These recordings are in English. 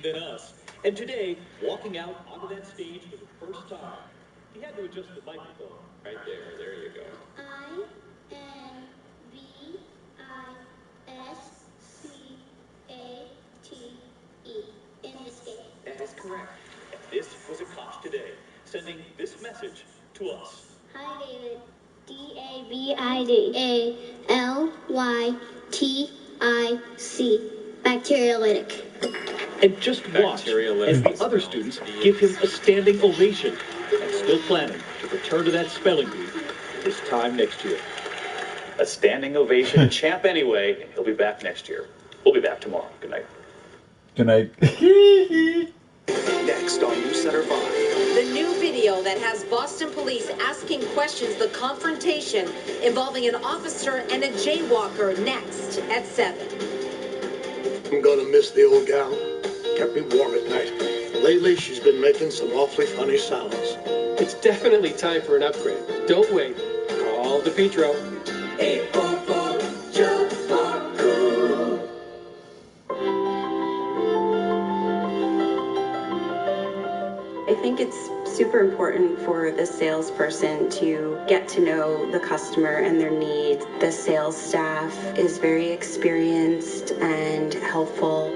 than us. And today, walking out onto that stage for the first time, he had to adjust the microphone. Right there. There you go. INVISCATE. That is correct. And this was a coach today, sending this message to us. Hi, David. DAVIDALYTIC. Bacteriolytic. And just watch as the other students give him a standing ovation and still planning to return to that spelling bee this time next year. A standing ovation champ anyway. He'll be back next year. We'll be back tomorrow. Good night. Good night. Next on News Center 5. The new video that has Boston police asking questions, the confrontation involving an officer and a jaywalker, next at 7. I'm gonna miss the old gal. Kept me warm at night. Lately, she's been making some awfully funny sounds. It's definitely time for an upgrade. Don't wait. Call DePietro. 844-JUMP-FOR-COOL. I think it's super important for the salesperson to get to know the customer and their needs. The sales staff is very experienced and helpful.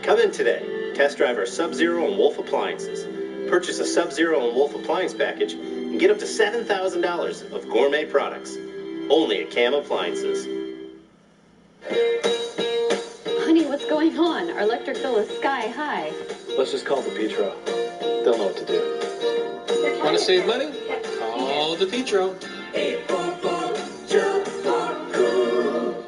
Come in today. Test drive our Sub-Zero and Wolf appliances. Purchase a Sub-Zero and Wolf appliance package and get up to $7,000 of gourmet products. Only at Cam Appliances. Honey, what's going on? Our electric bill is sky high. Let's just call DePietro. They'll know what to do. Want to save money? Call DePietro. 844-JUMP-FOR-COOL.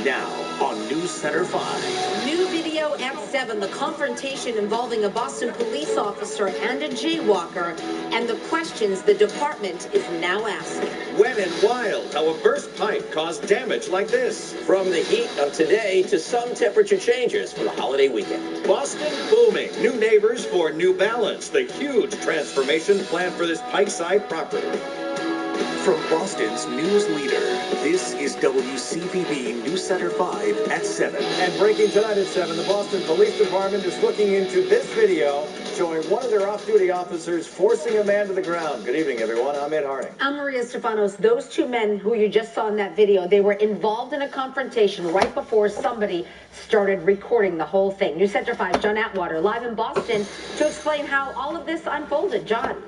Now on News Center 5. New video at 7, the confrontation involving a Boston police officer and a jaywalker, and the questions the department is now asking. When and wild, how a burst pipe caused damage like this. From the heat of today to some temperature changes for the holiday weekend. Boston booming. New neighbors for New Balance. The huge transformation planned for this Pikeside property. From Boston's news leader, this is WCPB News Center 5 at 7. And breaking tonight at 7, the Boston Police Department is looking into this video showing one of their off-duty officers forcing a man to the ground. Good evening, everyone. I'm Ed Harding. I'm Maria Stefanos. Those two men who you just saw in that video, they were involved in a confrontation right before somebody started recording the whole thing. News Center 5's John Atwater live in Boston to explain how all of this unfolded. John.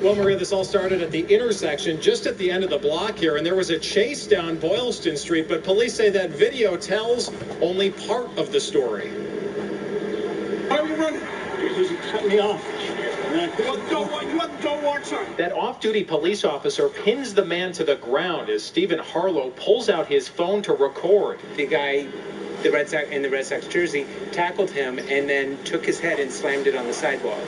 Well, Maria, this all started at the intersection just at the end of the block here, and there was a chase down Boylston Street, but police say that video tells only part of the story. Why are you running? Because you cut me off. Don't watch her. That off-duty police officer pins the man to the ground as Stephen Harlow pulls out his phone to record. The guy in the Red Sox jersey tackled him and then took his head and slammed it on the sidewalk.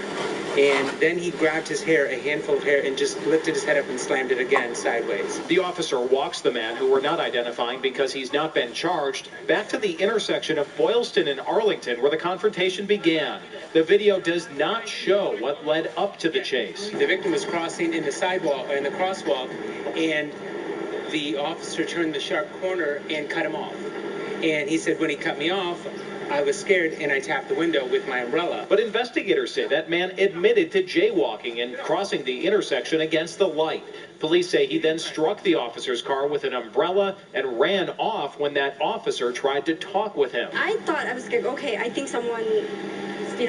And then he grabbed his hair, a handful of hair, and just lifted his head up and slammed it again sideways. The officer walks the man, who we're not identifying because he's not been charged, back to the intersection of Boylston and Arlington where the confrontation began. The video does not show what led up to the chase. The victim was crossing in the sidewalk, in the crosswalk, and the officer turned the sharp corner and cut him off. And he said, when he cut me off, I was scared and I tapped the window with my umbrella. But investigators say that man admitted to jaywalking and crossing the intersection against the light. Police say he then struck the officer's car with an umbrella and ran off when that officer tried to talk with him. I thought, I was scared, okay, I think someone,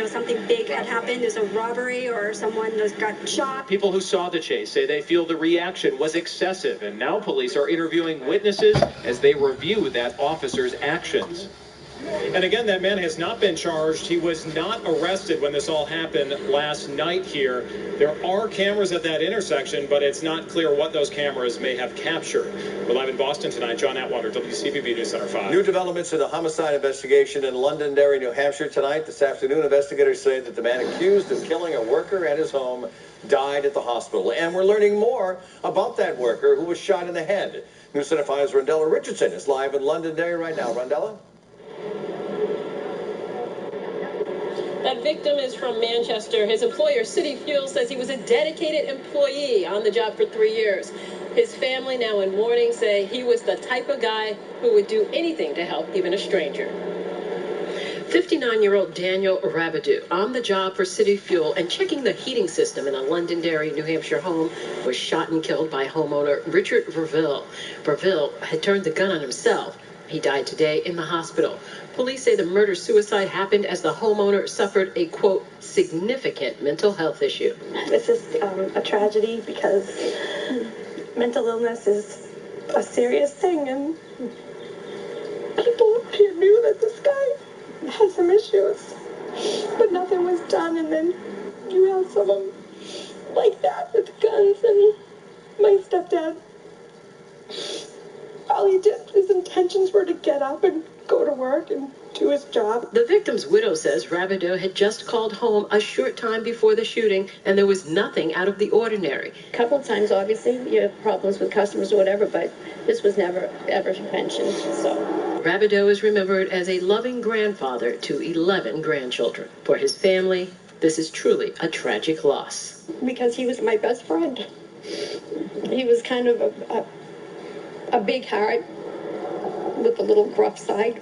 something big had happened. There's a robbery or someone just got shot. People who saw the chase say they feel the reaction was excessive, and now police are interviewing witnesses as they review that officer's actions. And again, that man has not been charged. He was not arrested when this all happened last night here. There are cameras at that intersection, but it's not clear what those cameras may have captured. We're live in Boston tonight. John Atwater, WCPB News Center 5. New developments in a homicide investigation in Londonderry, New Hampshire tonight. This afternoon, investigators say that the man accused of killing a worker at his home died at the hospital. And we're learning more about that worker who was shot in the head. News Center 5's Rondella Richardson is live in Londonderry right now. Rondella? That victim is from Manchester. His employer, City Fuel, says he was a dedicated employee on the job for 3 years. His family, now in mourning, say he was the type of guy who would do anything to help even a stranger. 59-year-old Daniel Rabideau, on the job for City Fuel and checking the heating system in a Londonderry, New Hampshire home, was shot and killed by homeowner Richard Verville. Verville had turned the gun on himself. He died today in the hospital. Police say the murder-suicide happened as the homeowner suffered a, quote, significant mental health issue. It's just a tragedy because mental illness is a serious thing, and people up here knew that this guy had some issues, but nothing was done. And then you have someone like that with guns, and my stepdad, all he did, his intentions were to get up and go to work and do his job. The victim's widow says Rabideau had just called home a short time before the shooting, and there was nothing out of the ordinary. A couple of times, obviously, you have problems with customers or whatever, but this was never, ever mentioned, so. Rabideau is remembered as a loving grandfather to 11 grandchildren. For his family, this is truly a tragic loss. Because he was my best friend. He was kind of a big heart with a little gruff side.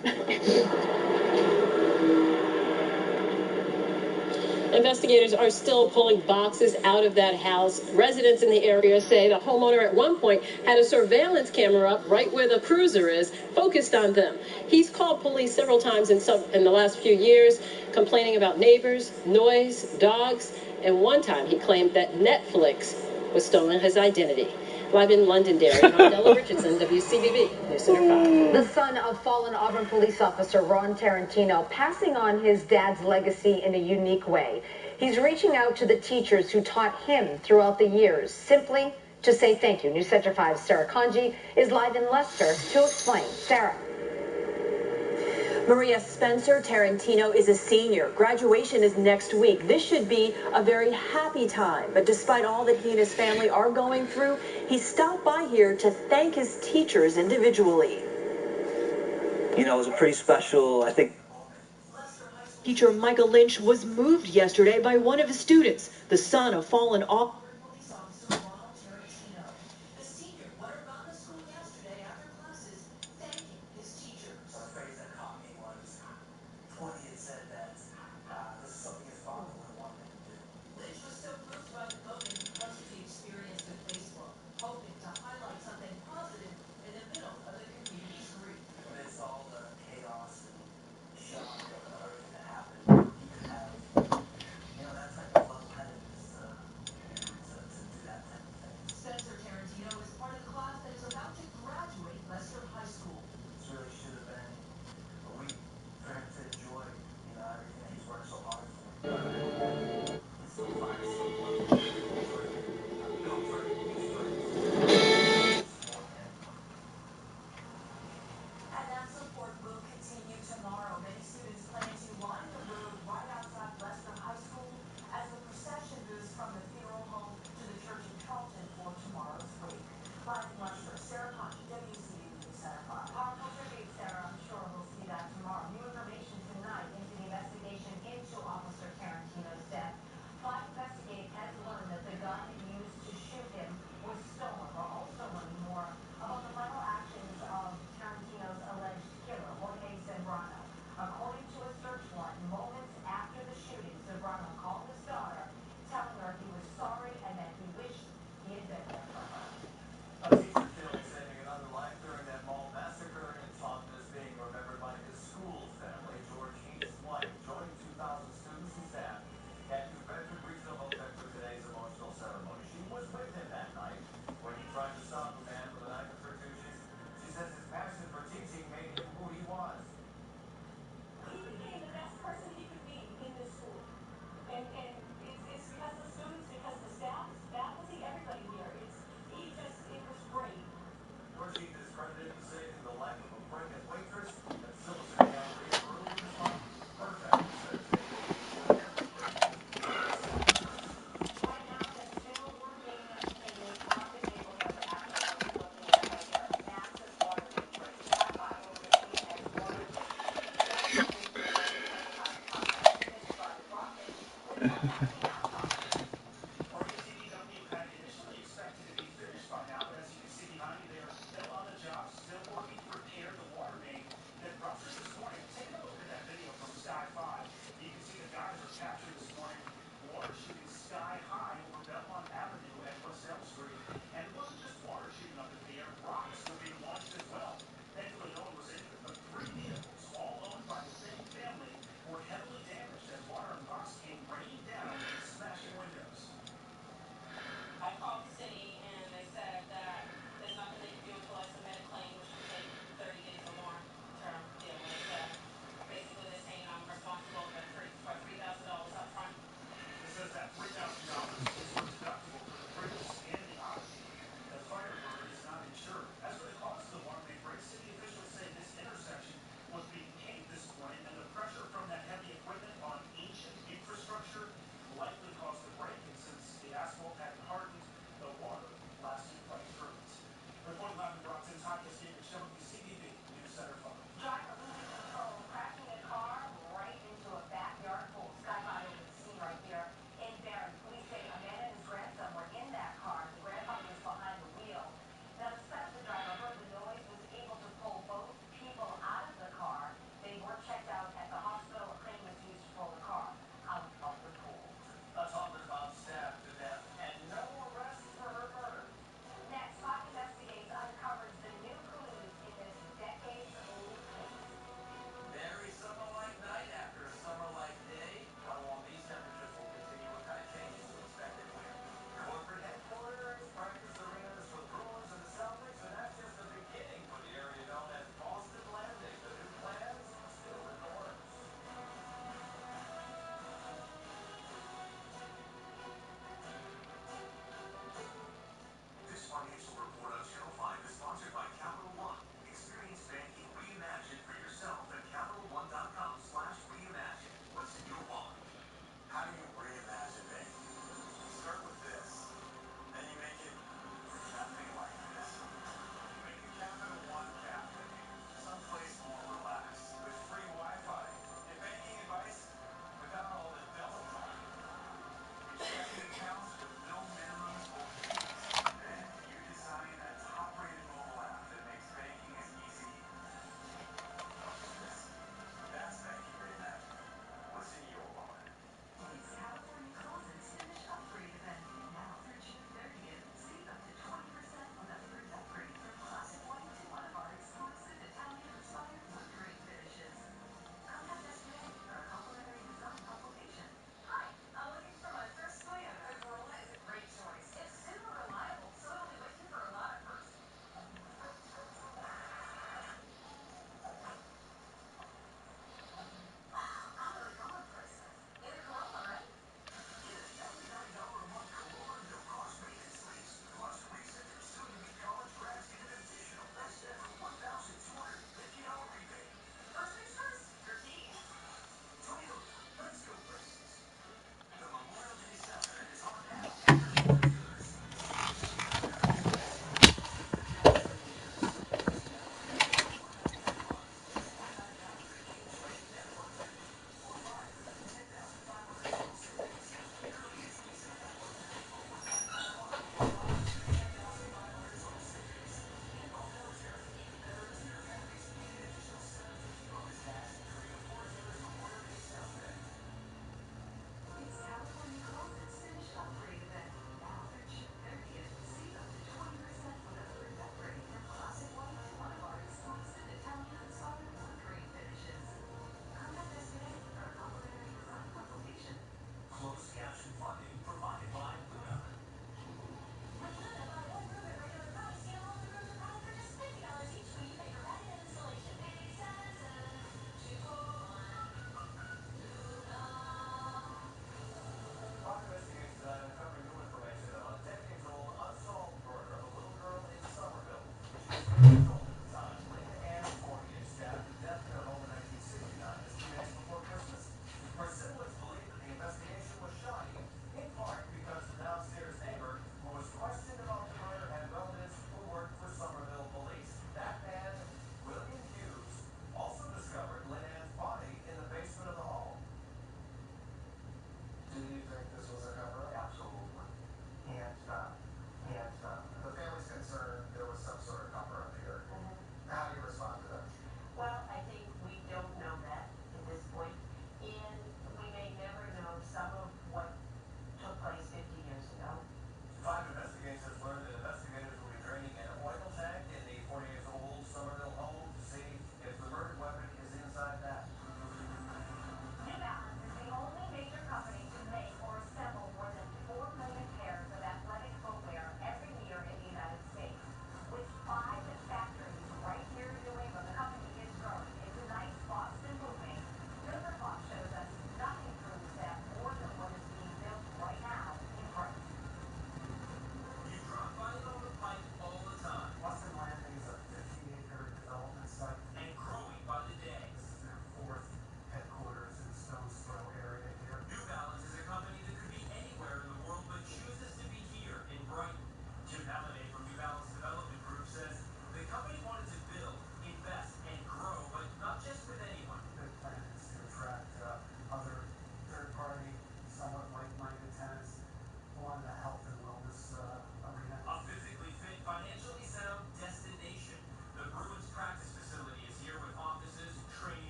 Investigators are still pulling boxes out of that house. Residents in the area say the homeowner at one point had a surveillance camera up right where the cruiser is, focused on them. He's called police several times in the last few years, complaining about neighbors, noise, dogs, and one time he claimed that Netflix was stolen his identity. Live in Londonderry, Mandela Richardson, WCBB News Center 5. The son of fallen Auburn police officer Ron Tarantino passing on his dad's legacy in a unique way. He's reaching out to the teachers who taught him throughout the years, simply to say thank you. News Center 5's Sarah Kanji is live in Leicester to explain. Sarah. Maria Spencer Tarantino is a senior. Graduation is next week. This should be a very happy time. But despite all that he and his family are going through, he stopped by here to thank his teachers individually. You know, it was a pretty special, I think. Teacher Michael Lynch was moved yesterday by one of his students, the son of fallen officer.